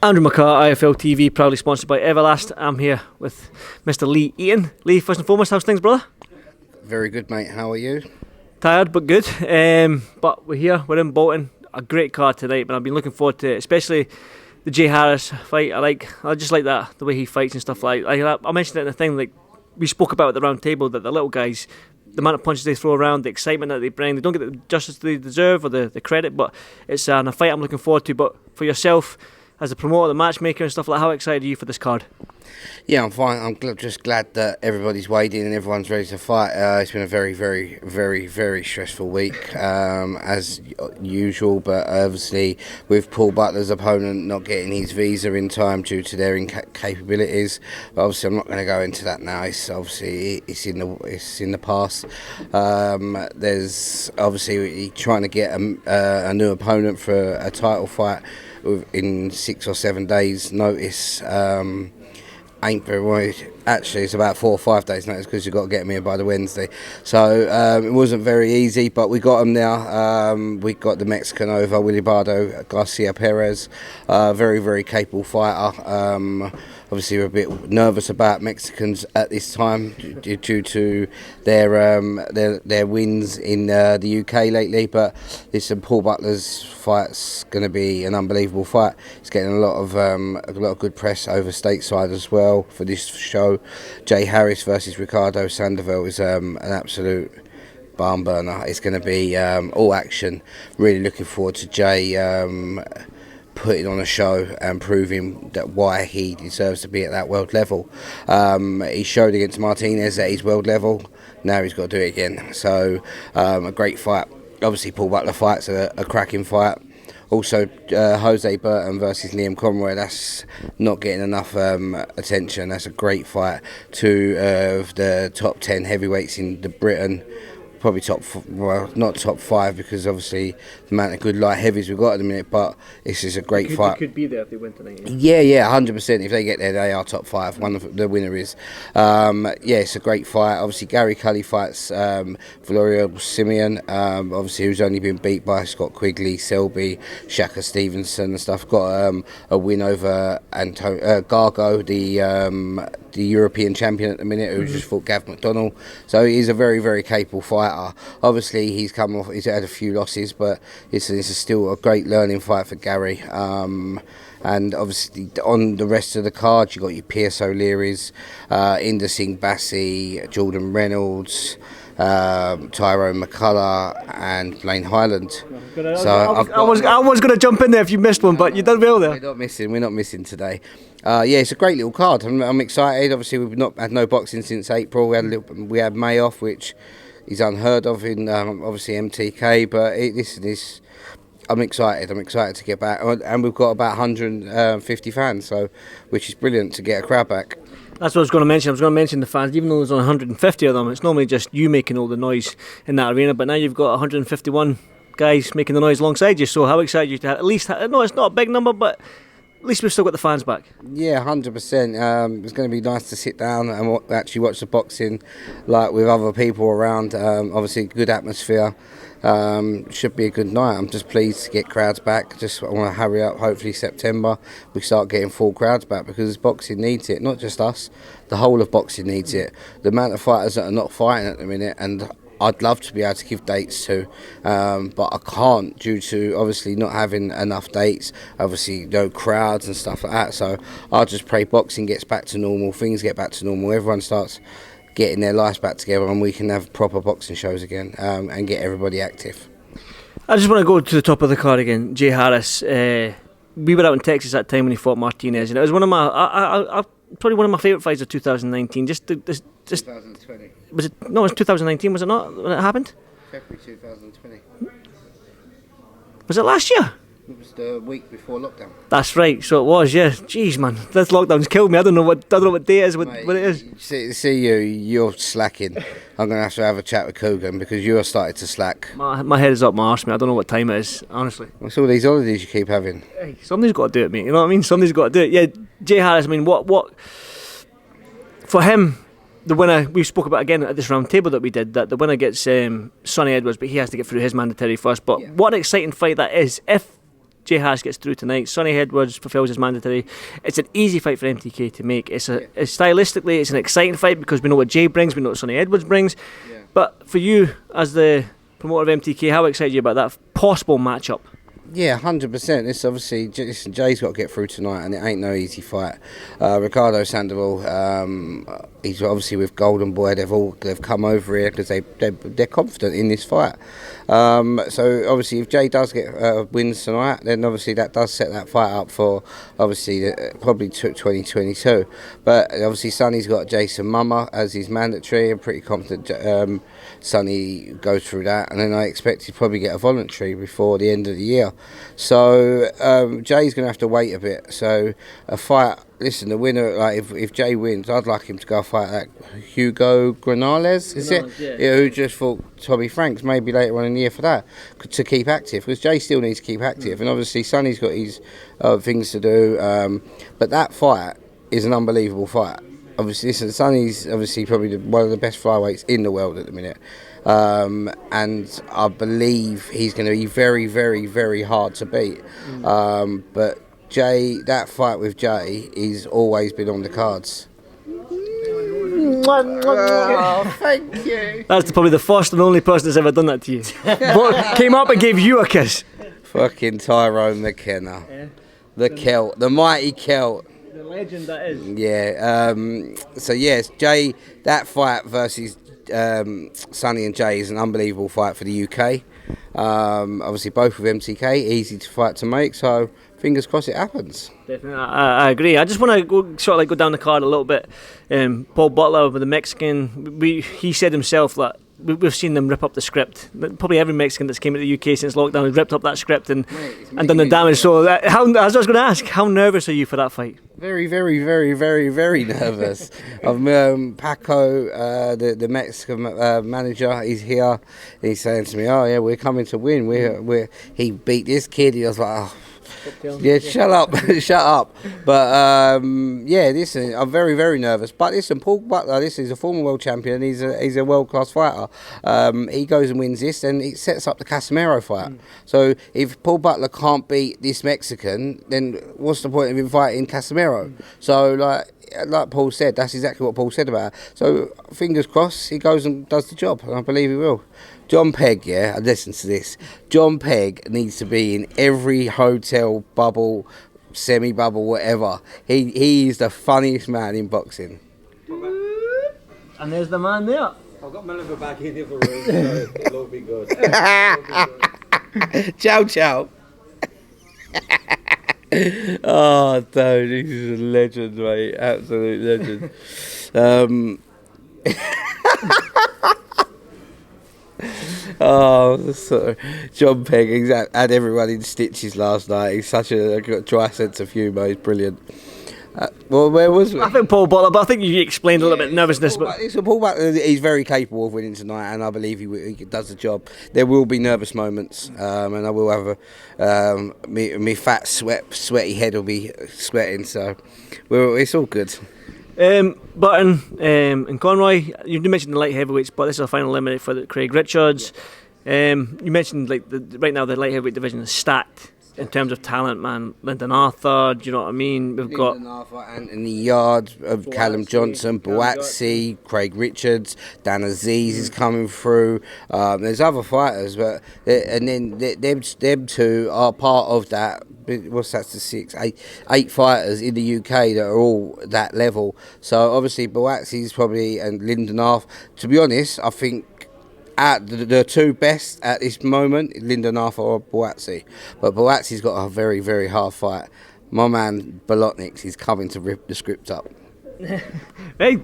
Andrew McCART, IFL TV, proudly sponsored by Everlast. I'm here with Mr. Lee EATON. Lee, first and foremost, how's things, brother? Very good, mate. How are you? Tired, but good. But we're here, we're in Bolton. A great card tonight, but I've been looking forward to it, especially the Jay Harris fight. I just like that, the way he fights and stuff like that. I mentioned it in the thing, like we spoke about at the round table, that the little guys, the amount of punches they throw around, the excitement that they bring, they don't get the justice they deserve or the credit, but it's a fight I'm looking forward to. But for yourself, as a promoter, the matchmaker and stuff like that, how excited are you for this card? Yeah, I'm fine. I'm just glad that everybody's weighed in and everyone's ready to fight. It's been a very, very, very, very stressful week, as usual. But obviously, with Paul Butler's opponent not getting his visa in time due to their incapabilities, but obviously I'm not going to go into that now. It's in the past. There's obviously trying to get a new opponent for a title fight in 6 or 7 days' notice. Ain't very well. Actually, it's about 4 or 5 days notice because you've got to get them here by the Wednesday. So it wasn't very easy, but we got them now. We got the Mexican over, Wilibardo Garcia Perez, very, very capable fighter. Obviously, we're a bit nervous about Mexicans at this time due to their wins in the UK lately. But this Paul Butler's fight's going to be an unbelievable fight. It's getting a lot of good press over stateside as well for this show. Jay Harris versus Ricardo Sandoval is an absolute barn burner. It's going to be all action. Really looking forward to Jay putting on a show and proving that why he deserves to be at that world level. He showed against Martinez that he's world level. Now he's got to do it again. So a great fight. Obviously, Paul Butler fight's a cracking fight. Also, Jose Burton versus Liam Conroy, that's not getting enough attention. That's a great fight. Two of the top 10 heavyweights in Britain. Probably not top 5 because obviously the amount of good light heavies we've got at the minute, but this is a great fight. They could be there if they win tonight. Yeah, 100%. If they get there, they are top 5. One of the winner is. It's a great fight. Obviously, Gary Cully fights Valerio Simeon, obviously who's only been beat by Scott Quigley, Selby, Shaka Stevenson and stuff. Got a win over Gargo, the European champion at the minute, who just fought Gav McDonnell. So he's a very, very capable fighter. Obviously, he's had a few losses, but this is still a great learning fight for Gary. And obviously, on the rest of the card, you've got your Pierce O'Leary's, Inder Singh Bassi, Jordan Reynolds, Tyrone McCullough and Blaine Highland. I was going to jump in there if you missed one, but you done well there. We're not missing today. It's a great little card. I'm excited. Obviously, we've not had no boxing since April. We had May off, which is unheard of in obviously MTK. But I'm excited. I'm excited to get back, and we've got about 150 fans, so which is brilliant to get a crowd back. That's what I was going to mention. I was going to mention the fans. Even though there's only 150 of them, it's normally just you making all the noise in that arena. But now you've got 151 guys making the noise alongside you. So how excited are you to have, at least? No, it's not a big number, but at least we've still got the fans back. Yeah, 100%. It's going to be nice to sit down and actually watch the boxing, like with other people around. Obviously, good atmosphere. Should be a good night. I'm just pleased to get crowds back. Just want to hurry up. Hopefully September we start getting full crowds back, because boxing needs it. Not just us, the whole of boxing needs it. The amount of fighters that are not fighting at the minute, and I'd love to be able to give dates to, but I can't due to obviously not having enough dates. Obviously, no crowds and stuff like that. So I just pray boxing gets back to normal. Things get back to normal. Everyone starts getting their lives back together, and we can have proper boxing shows again, and get everybody active. I just want to go to the top of the card again. Jay Harris. We were out in Texas at that time when he fought Martinez, and it was one of my probably one of my favourite fights of 2019. 2020. Was it? No, it was 2019. Was it not when it happened? February 2020. Was it last year? It was the week before lockdown. That's right. So it was. Yeah. Jeez, man, this lockdown's killed me. I don't know what day it is. What it is. See you're slacking. I'm gonna have a chat with Coogan because you're starting to slack. My head is up my arse, mate. I don't know what time it is, honestly. What's all these holidays you keep having? Hey, somebody's got to do it, mate. You know what I mean? Somebody's got to do it. Yeah, Jay Harris. I mean, what for him? The winner, we spoke about again at this round table that we did, that the winner gets Sonny Edwards, but he has to get through his mandatory first. But what an exciting fight that is. If Jay Harris gets through tonight, Sonny Edwards fulfills his mandatory, it's an easy fight for MTK to make. It's stylistically, it's an exciting fight because we know what Jay brings, we know what Sonny Edwards brings. Yeah. But for you, as the promoter of MTK, how excited are you about that possible matchup? Yeah, 100%. It's obviously, Jay's got to get through tonight, and it ain't no easy fight. Ricardo Sandoval, he's obviously with Golden Boy. They've come over here because they're confident in this fight. So obviously, if Jay does get wins tonight, then obviously that does set that fight up for obviously probably 2022. But obviously, Sonny's got Jason Mummer as his mandatory. I'm pretty confident Sonny goes through that, and then I expect he'll probably get a voluntary before the end of the year. So Jay's going to have to wait a bit. So a fight. Listen, the winner, like if Jay wins, I'd like him to go fight that Hugo Granales, is it? Yeah, who just fought Tommy Franks maybe later on in the year for that, to keep active, because Jay still needs to keep active, and obviously Sonny's got his things to do. But that fight is an unbelievable fight. Obviously, listen, Sonny's obviously probably one of the best flyweights in the world at the minute. And I believe he's going to be very, very, very hard to beat. But Jay, that fight with Jay, he's always been on the cards. Oh, thank you. That's probably the first and only person that's ever done that to you. Came up and gave you a kiss. Fucking Tyrone McKenna. Yeah. The Celt, the mighty Celt. The legend that is. Yeah. So yes, Jay, that fight versus Sonny and Jay is an unbelievable fight for the UK. Obviously both with MTK, easy to fight to make, so fingers crossed it happens. Definitely, I agree. I just want to go down the card a little bit. Paul Butler with the Mexican, he said himself that we've seen them rip up the script. Probably every Mexican that's came to the UK since lockdown has ripped up that script and done the damage. So as I was going to ask, how nervous are you for that fight? Very, very, very, very, very nervous. Paco, the Mexican manager, he's here. He's saying to me, "Oh yeah, we're coming to win. He beat this kid." He was like, "Oh, yeah, shut up, shut up." But yeah, listen, I'm very, very nervous. But listen, Paul Butler, this is a former world champion. He's a world class fighter. He goes and wins this, and it sets up the Casemiro fight. So if Paul Butler can't beat this Mexican, then what's the point of him fighting Casemiro? So like Paul said, that's exactly what Paul said about it. So fingers crossed, he goes and does the job, and I believe he will. John Pegg, yeah, listen to this. John Pegg needs to be in every hotel bubble, semi-bubble, whatever. He is the funniest man in boxing. And there's the man there. I've got Melissa back in the other room, so it'll be good. Ciao, ciao. Oh, dude, this is a legend, mate. Absolute legend. Oh, sorry. John Pegg had everyone in stitches last night. He's got a dry sense of humour. He's brilliant. Well, where was we? I think Paul Butler, but I think you explained a little bit nervousness. Paul Butler, he's very capable of winning tonight, and I believe he does the job. There will be nervous moments, and I will have me fat, sweaty head will be sweating. So, it's all good. Button and Conroy, you mentioned the light heavyweights, but this is a final limit for Craig Richards. You mentioned right now the light heavyweight division is stacked in terms of talent, man. Lyndon Arthur, do you know what I mean? We've got Lyndon Arthur, Anthony Yard, Callum Johnson, BOATSI, Craig Richards, Dan Aziz is coming through. There's other fighters, but and then them two are part of that. What's that? The eight fighters in the UK that are all that level. So obviously BOATSI is probably, and Lyndon Arthur. To be honest, I think at the two best at this moment, Lyndon Arthur or BOATSI. But BOATSI's got a very, very hard fight. My man BOLOTNIKS is coming to rip the script up. Hey,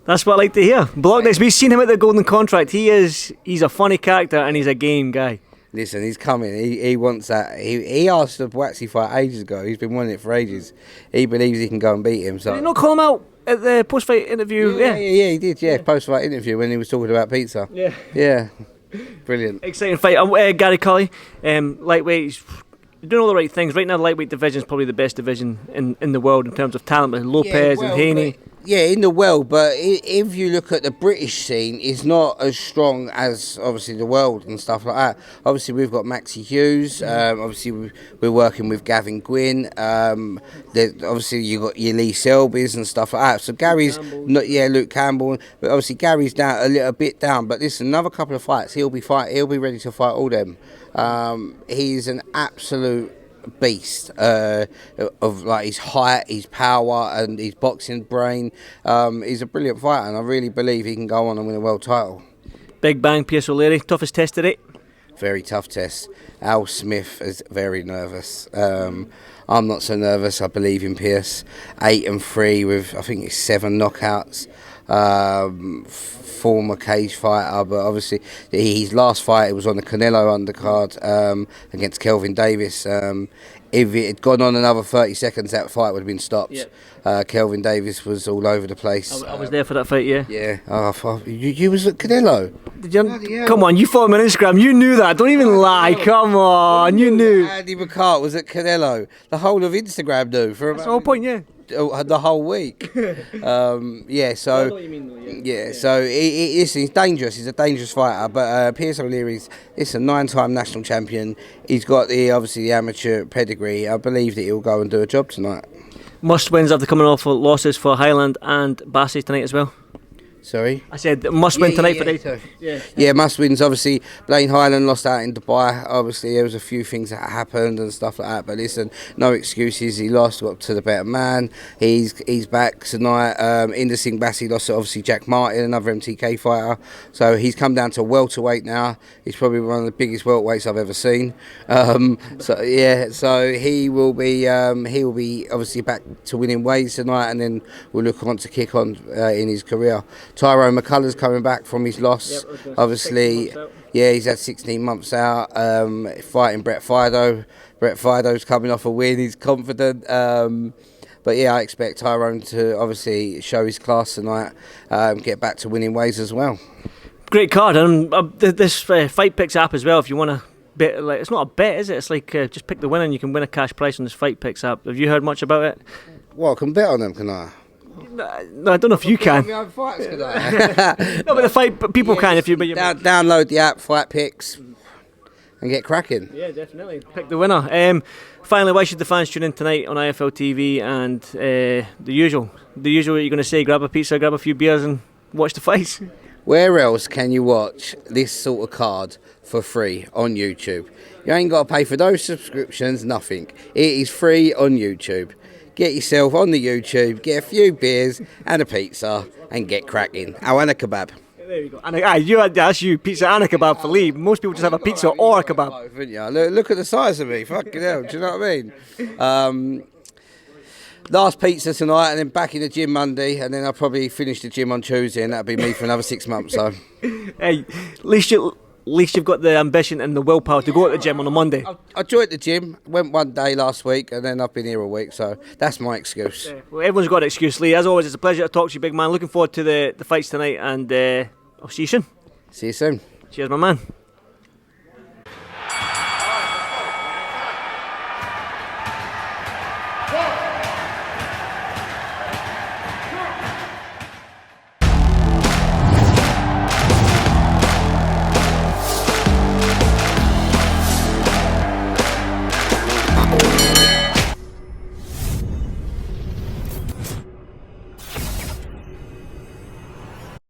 that's what I like to hear. BOLOTNIKS, we've seen him at the Golden Contract. He's a funny character and he's a game guy. Listen, he's coming. He wants that. He asked the BOATSI fight ages ago. He's been wanting it for ages. He believes he can go and beat him. So did he not call him out at the post-fight interview? Yeah, he did. Yeah, post-fight interview when he was talking about pizza. Yeah, brilliant. Exciting fight. Gary Cully, lightweight. You're doing all the right things right now. The lightweight division is probably the best division in the world in terms of talent with Lopez and Haney. Yeah, in the world, but if you look at the British scene, it's not as strong as obviously the world and stuff like that. Obviously, we've got Maxi Hughes. Obviously, we're working with Gavin Gwynn. Obviously, you got your Lee Selby's and stuff like that. So Gary's not, yeah, Luke Campbell, but obviously Gary's down a little bit down. But listen, another couple of fights, he'll be ready to fight all them. He's an absolute beast of like his height, his power, and his boxing brain. He's a brilliant fighter, and I really believe he can go on and win a world title. Big Bang, Pierce O'Leary, toughest test to date? Very tough test. Al Smith is very nervous. I'm not so nervous. I believe in Pierce. 8-3 with I think it's 7 knockouts. Former cage fighter, but obviously his last fight, it was on the Canelo undercard against Kelvin Davis. If it had gone on another 30 seconds, that fight would have been stopped. Yep. Kelvin Davis was all over the place. I was there for that fight, yeah. Yeah. You was at Canelo? Did you? Come on, you followed him on Instagram. You knew that. Don't even lie. Come on, you knew. Andy McCART was at Canelo. The whole of Instagram knew. That's the whole point, yeah. The whole week. Yeah, so I know what you mean, though, yeah. So he's dangerous. He's a dangerous fighter. But Pierce O'Leary's a 9-time national champion. He's got obviously the amateur pedigree. I believe that he'll go and do a job tonight. Must wins after coming off losses for Highland and BUATSI tonight as well. Sorry? I said must win tonight for Dayton. Yeah, must wins. Obviously, Blaine Highland lost out in Dubai. Obviously, there was a few things that happened and stuff like that. But listen, no excuses. He lost, got to the better man. He's back tonight. Inder Singh Bassi lost to obviously Jack Martin, another MTK fighter. So he's come down to welterweight now. He's probably one of the biggest welterweights I've ever seen. So he will be obviously back to winning ways tonight, and then we'll look on to kick on in his career. Tyrone McCullough's coming back from his loss. Yep, obviously, yeah, he's had 16 months out fighting Brett Fido. Brett Fido's coming off a win. He's confident. But yeah, I expect Tyrone to obviously show his class tonight, get back to winning ways as well. Great card, and this Fight Picks app as well. If you want to bet, like, it's not a bet, is it? It's like just pick the winner and you can win a cash prize on this Fight Picks app. Have you heard much about it? Well, I can bet on them, can I? No, I don't know if you can. No, but the people can if you. Download the app, Fight Picks, and get cracking. Yeah, definitely. Pick the winner. Finally, why should the fans tune in tonight on IFL TV and the usual? The usual, what you're going to say, grab a pizza, grab a few beers and watch the fights. Where else can you watch this sort of card for free on YouTube? You ain't got to pay for those subscriptions, nothing. It is free on YouTube. Get yourself on the YouTube, get a few beers and a pizza and get cracking. Oh, and a kebab. There you go. And that's you, pizza and a kebab for Lee. Most people just have a pizza or a kebab. Look at the size of me, fucking hell, do you know what I mean? Last pizza tonight and then back in the gym Monday, and then I'll probably finish the gym on Tuesday, and that'll be me for another 6 months. So, hey, at least you've got the ambition and the willpower to go to the gym on a Monday. I joined the gym, went one day last week, and then I've been here a week, so that's my excuse. Yeah, well, everyone's got an excuse, Lee. As always, it's a pleasure to talk to you, big man. Looking forward to the fights tonight, and I'll see you soon. See you soon. Cheers, my man.